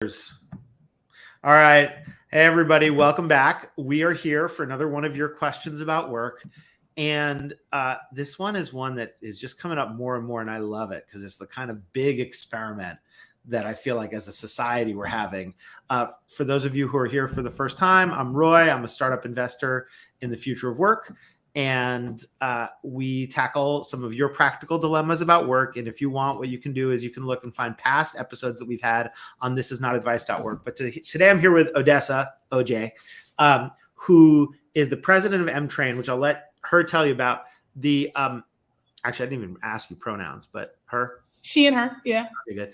All right. Hey, everybody. Welcome back. We are here for another one of your questions about work. And this one is one that is just coming up more and more. And I love it because it's the kind of big experiment that I feel like as a society we're having. For those of you who are here for the first time, I'm Roy. I'm a startup investor in the future of work. And we tackle some of your practical dilemmas about work. And if you want, what you can do is you can look and find past episodes that we've had on thisisnotadvice.org. But today I'm here with Odessa, OJ, who is the president of Emtrain, which I'll let her tell you about. Actually, I didn't even ask you pronouns, but her? She and her, yeah. Okay, good.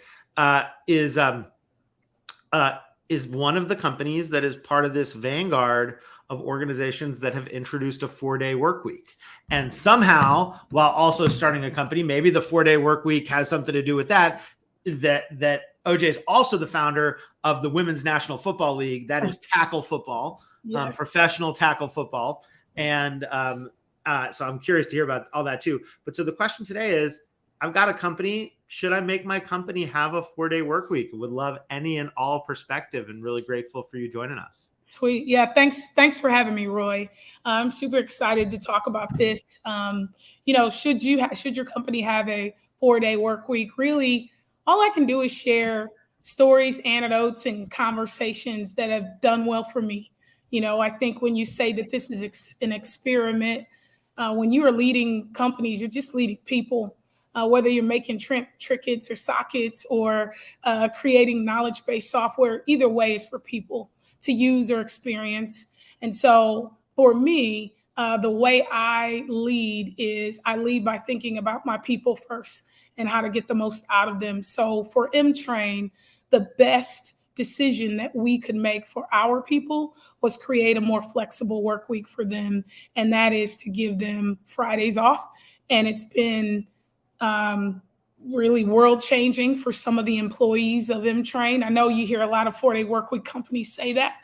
Is one of the companies that is part of this vanguard of organizations that have introduced a 4-day work week. And somehow, while also starting a company, maybe the 4-day work week has something to do with that OJ is also the founder of the Women's National Football League. That is tackle football, yes. Professional tackle football. And so I'm curious to hear about all that too. But so the question today is, I've got a company. Should I make my company have a 4-day work week? Would love any and all perspective and really grateful for you joining us. Sweet. Yeah. Thanks for having me, Roy. I'm super excited to talk about this. Should your company have a 4-day work week? Really, all I can do is share stories, anecdotes, and conversations that have done well for me. I think when you say that this is an experiment, when you are leading companies, you're just leading people. Whether you're making trinkets or sockets or creating knowledge-based software, either way is for people to use or experience. And so for me, the way I lead is I lead by thinking about my people first and how to get the most out of them. So for Emtrain, the best decision that we could make for our people was create a more flexible work week for them. And that is to give them Fridays off. And it's been really world changing for some of the employees of Emtrain. I know you hear a lot of 4-day work week companies say that,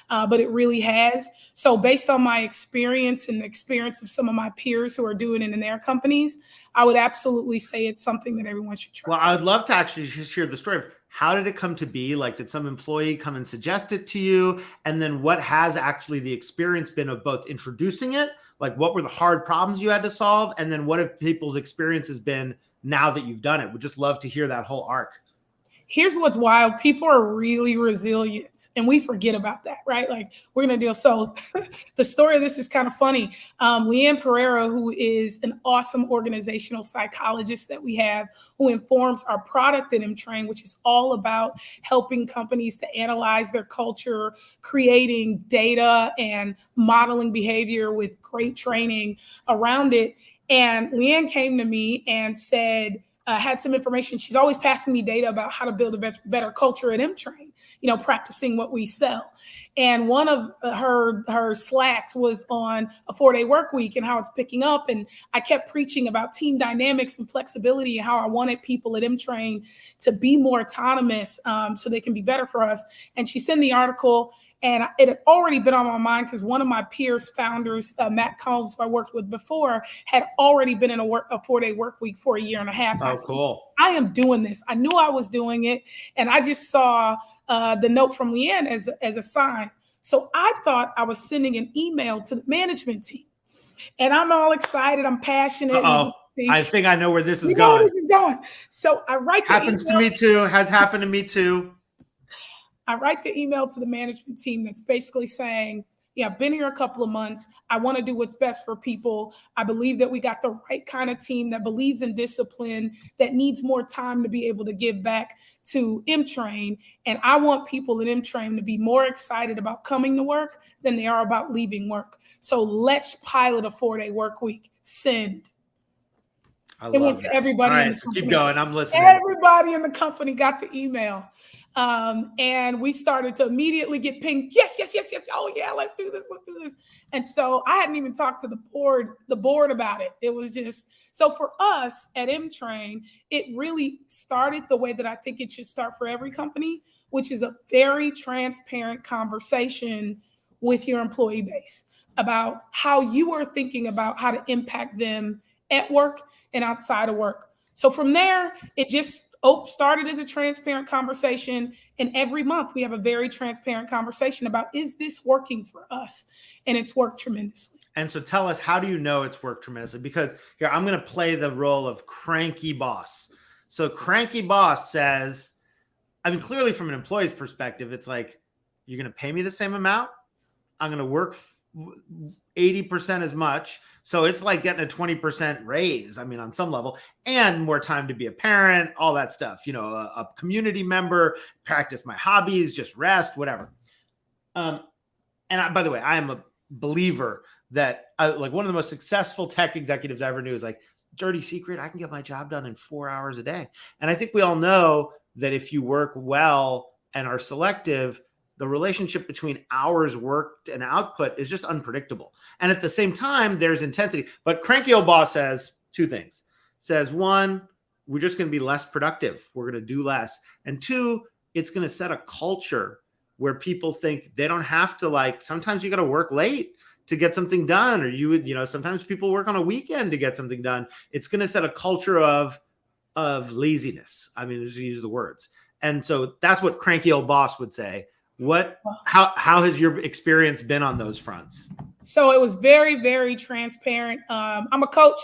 but it really has. So based on my experience and the experience of some of my peers who are doing it in their companies, I would absolutely say it's something that everyone should try. Well, I would love to actually just hear the story of how did it come to be? Like, did some employee come and suggest it to you? And then what has actually the experience been of both introducing it? Like, what were the hard problems you had to solve? And then what have people's experiences been now that you've done it? We'd just love to hear that whole arc. Here's what's wild. People are really resilient and we forget about that, right? Like we're going to deal. So the story of this is kind of funny. Leanne Pereira, who is an awesome organizational psychologist that we have, who informs our product at Emtrain, which is all about helping companies to analyze their culture, creating data and modeling behavior with great training around it. And Leanne came to me and said, had some information. She's always passing me data about how to build a better culture at Emtrain, practicing what we sell. And one of her slacks was on a 4-day work week and how it's picking up. And I kept preaching about team dynamics and flexibility and how I wanted people at Emtrain to be more autonomous so they can be better for us. And she sent the article. And it had already been on my mind because one of my peers, founders, Matt Combs, who I worked with before, had already been in a 4-day work week for 1.5 years. Oh, cool. I am doing this. I knew I was doing it. And I just saw the note from Leanne as a sign. So I thought I was sending an email to the management team. And I'm all excited. I'm passionate. I think I know where this is going. Where this is going. So I write the Happens to me too. Has happened to me too. I write the email to the management team that's basically saying, yeah, I've been here a couple of months. I want to do what's best for people. I believe that we got the right kind of team that believes in discipline, that needs more time to be able to give back to Emtrain. And I want people at Emtrain to be more excited about coming to work than they are about leaving work. So let's pilot a 4-day work week. Send. It went to everybody. All right, so keep going. I'm listening. Everybody in the company got the email. And we started to immediately get pinged. Yes. Oh yeah, let's do this. And so I hadn't even talked to the board about it. It was just, so for us at Emtrain, it really started the way that I think it should start for every company, which is a very transparent conversation with your employee base about how you are thinking about how to impact them at work and outside of work. So from there, it just started as a transparent conversation. And every month we have a very transparent conversation about, is this working for us? And it's worked tremendously. And so tell us, how do you know it's worked tremendously? Because here, I'm going to play the role of cranky boss. So cranky boss says, I mean, clearly from an employee's perspective, it's like, you're going to pay me the same amount. I'm going to work 80% as much. So it's like getting a 20% raise. I mean, on some level, and more time to be a parent, all that stuff, a community member, practice my hobbies, just rest, whatever. By the way, I am a believer that like one of the most successful tech executives I ever knew is like, dirty secret, I can get my job done in 4 hours a day. And I think we all know that if you work well and are selective, the relationship between hours worked and output is just unpredictable. And at the same time, there's intensity. But cranky old boss says two things. Says, one, we're just going to be less productive. We're going to do less. And two, it's going to set a culture where people think they don't have to, like, sometimes you got to work late to get something done, or sometimes people work on a weekend to get something done. It's going to set a culture of laziness. I mean, just use the words. And so that's what cranky old boss would say. How has your experience been on those fronts? So it was very, very transparent. I'm a coach.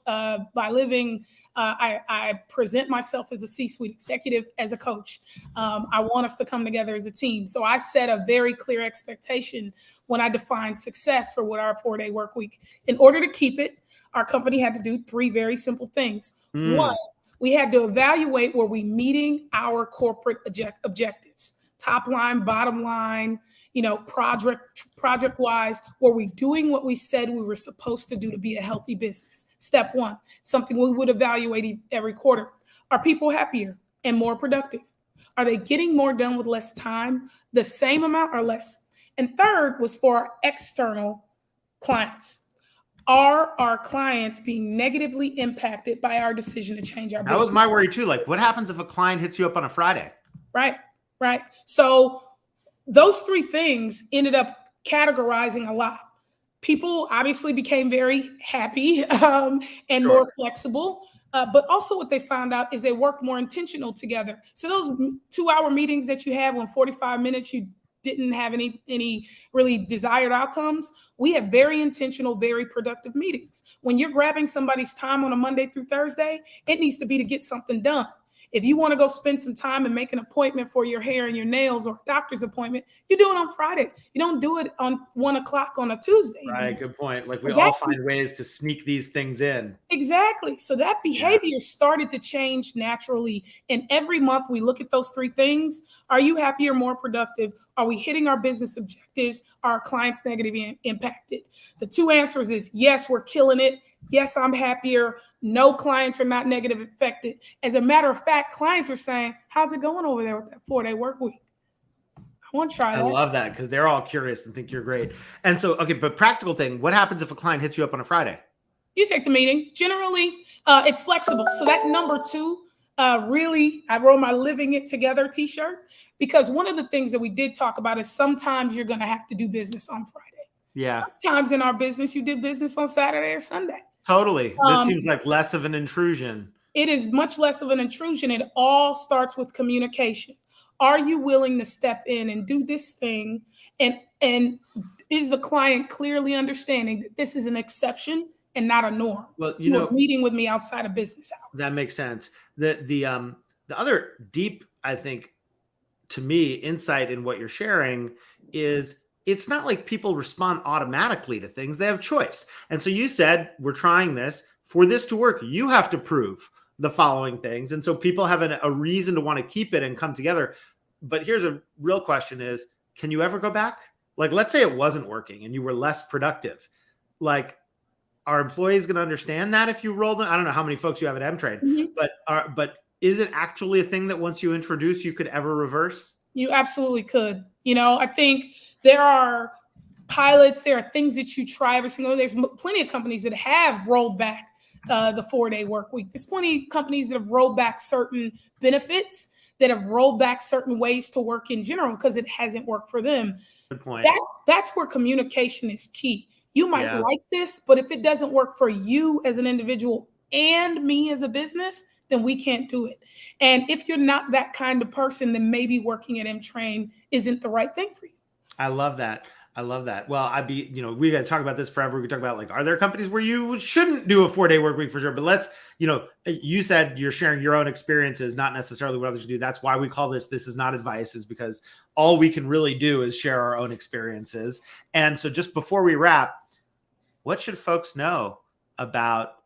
By living. I present myself as a C-suite executive, as a coach. I want us to come together as a team. So I set a very clear expectation when I defined success for what our 4-day work week. In order to keep it, our company had to do 3 very simple things. One, we had to evaluate, were we meeting our corporate objectives? Top line, bottom line, project wise, were we doing what we said we were supposed to do to be a healthy business? Step 1, something we would evaluate every quarter. Are people happier and more productive? Are they getting more done with less time, the same amount or less? And third was for our external clients. Are our clients being negatively impacted by our decision to change our business? That was my worry too. Like, what happens if a client hits you up on a Friday? Right. So those 3 things ended up categorizing a lot. People obviously became very happy and more flexible. But also what they found out is they worked more intentional together. So those 2-hour meetings that you have when 45 minutes you didn't have any really desired outcomes, we have very intentional, very productive meetings. When you're grabbing somebody's time on a Monday through Thursday, it needs to be to get something done. If you want to go spend some time and make an appointment for your hair and your nails, or a doctor's appointment, you do it on Friday. You don't do it on 1 o'clock on a Tuesday. Right. Good point. Like, we all find ways to sneak these things in. Exactly. So that behavior started to change naturally. And every month we look at those 3 things. Are you happier, more productive? Are we hitting our business objectives? Are our clients negatively impacted? The 2 answers is yes, we're killing it. Yes, I'm happier. No, clients are not negative affected. As a matter of fact, clients are saying, how's it going over there with that 4-day work week? I want to try that. I love that, because they're all curious and think you're great. And so, okay, but practical thing, what happens if a client hits you up on a Friday? You take the meeting. Generally, it's flexible. So that number 2, really, I wrote my Living It Together t-shirt, because one of the things that we did talk about is sometimes you're going to have to do business on Friday. Yeah. Sometimes in our business, you did business on Saturday or Sunday. Totally. This seems like less of an intrusion. It is much less of an intrusion. It all starts with communication. Are you willing to step in and do this thing? And is the client clearly understanding that this is an exception and not a norm? Well, you're meeting with me outside of business hours. That makes sense. The other deep, I think, to me, insight in what you're sharing is, it's not like people respond automatically to things. They have choice. And so you said, we're trying this. For this to work, you have to prove the following things. And so people have a reason to want to keep it and come together. But here's a real question is, can you ever go back? Like, let's say it wasn't working and you were less productive. Like, are employees going to understand that if you roll them? I don't know how many folks you have at Emtrain, but is it actually a thing that once you introduce, you could ever reverse? You absolutely could. I think there are pilots, there are things that you try every single day. There's plenty of companies that have rolled back the 4-day work week. There's plenty of companies that have rolled back certain benefits, that have rolled back certain ways to work in general because it hasn't worked for them. Good point. That's where communication is key. You might like this, but if it doesn't work for you as an individual and me as a business, then we can't do it. And if you're not that kind of person, then maybe working at Emtrain isn't the right thing for you. I love that. I love that. Well, we got to talk about this forever. We could talk about, like, are there companies where you shouldn't do a 4-day work week for sure? But let's, you said you're sharing your own experiences, not necessarily what others do. That's why we call this is not advice, is because all we can really do is share our own experiences. And so just before we wrap, what should folks know about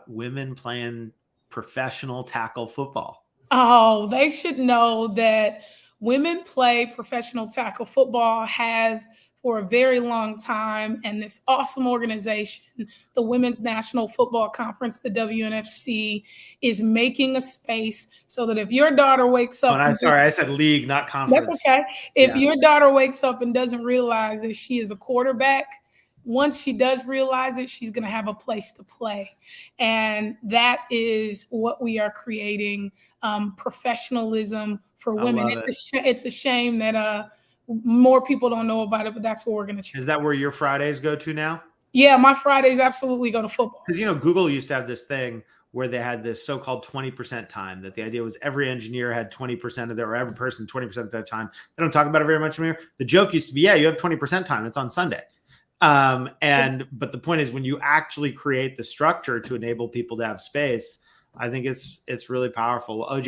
women playing professional tackle football? Oh, they should know that women play professional tackle football, have for a very long time, and this awesome organization, the Women's National Football Conference, the WNFC, is making a space so that if your daughter wakes up— I'm sorry, I said league, not conference. That's okay. If your daughter wakes up and doesn't realize that she is a quarterback, once she does realize it, she's going to have a place to play. And that is what we are creating, professionalism for women. It's a shame that more people don't know about it, but that's what we're going to change. Is that where your Fridays go to now? Yeah, my Fridays absolutely go to football. Because, Google used to have this thing where they had this so-called 20% time, that the idea was every engineer had 20% of their, or every person 20% of their time. They don't talk about it very much anymore. The joke used to be, you have 20% time. It's on Sunday. But the point is, when you actually create the structure to enable people to have space, I think it's really powerful. Well, OJ,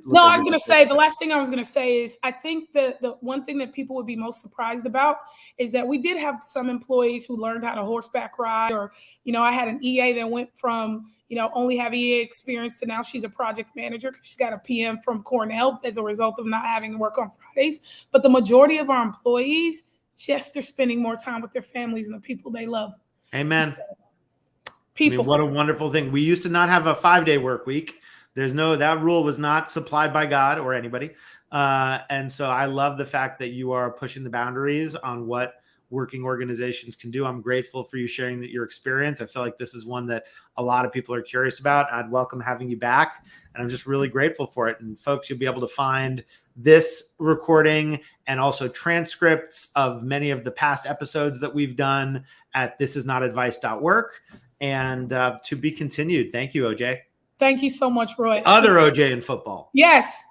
No, I was going to say, the last thing I was going to say is, I think that the one thing that people would be most surprised about is that we did have some employees who learned how to horseback ride, or, I had an EA that went from, only having EA experience to now she's a project manager. She's got a PM from Cornell as a result of not having to work on Fridays. But the majority of our employees, they're spending more time with their families and the people they love. Amen. People. What a wonderful thing. We used to not have a 5-day work week. That rule was not supplied by God or anybody. And so I love the fact that you are pushing the boundaries on what working organizations can do. I'm grateful for you sharing your experience. I feel like this is one that a lot of people are curious about. I'd welcome having you back, and I'm just really grateful for it. And folks, you'll be able to find this recording and also transcripts of many of the past episodes that we've done at thisisnotadvice.work. And to be continued. Thank you, OJ. Thank you so much, Roy. Other OJ in football. Yes.